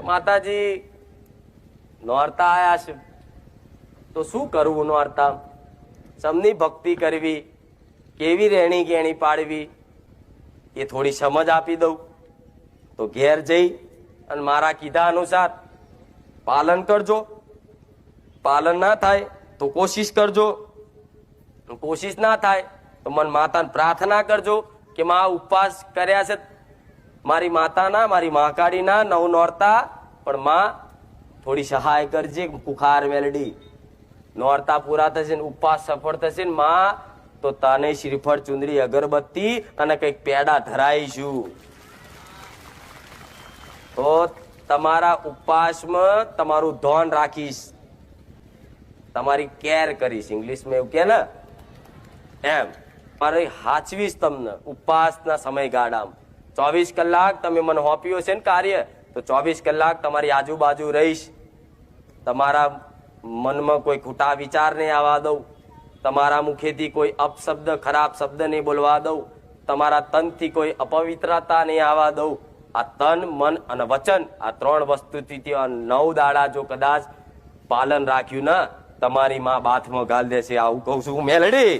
માતાજી નોરતા આયા છે તો શું કરવું? નોરતા સમની ભક્તિ કરવી, કેવી રહેણી કેણી પાડવી એ થોડી સમજ આપી દઉં તો ઘેર જઈ અને મારા કીધા અનુસાર પાલન કરજો. પાલન ના થાય તો કોશિશ કરજો. કોશિશ ના થાય તો મન માતાને પ્રાર્થના કરજો કે માં ઉપવાસ કર્યા છે મારી માતાના, મારી મહાકાળીના 9 નોરતા, પણ માં થોડી સહાય કરજે. કુખાર મેલડી નોરતા પૂરા થશે ને ઉપવાસ સફળ થશે ને માં, તો તને શ્રીફળ, ચુંદડી, અગરબત્તી અને કઈક પેડા ધરાઈશું. તો તમારા ઉપવાસમાં તમારું ધ્યાન રાખીશ, તમારી કેર કરીશ. ઇંગ્લિશમાં એવું કે ને એમ મારે હાચવીશ તમને. ઉપવાસના સમયગાળામાં 24 કલાક તમે મને હોપ્યો છે ને કાર્ય, તો 24 કલાક તમારી આજુબાજુ રહીશ. તમારા મનમાં કોઈ ખોટા વિચાર નહીં આવવા દઉં, તમારા મુખેથી કોઈ અપશબ્દ, ખરાબ શબ્દ નહીં બોલવા દઉં, તમારા તનથી કોઈ અપવિત્રતા નહીં આવવા દઉં. આ તન, મન અને વચન, આ 3 વસ્તુથી 9 દાડા જો કદાચ પાલન રાખ્યું ને, તમારી માં બાથમાં ગાલ દેશે. આવું કઉ છું મેલડી.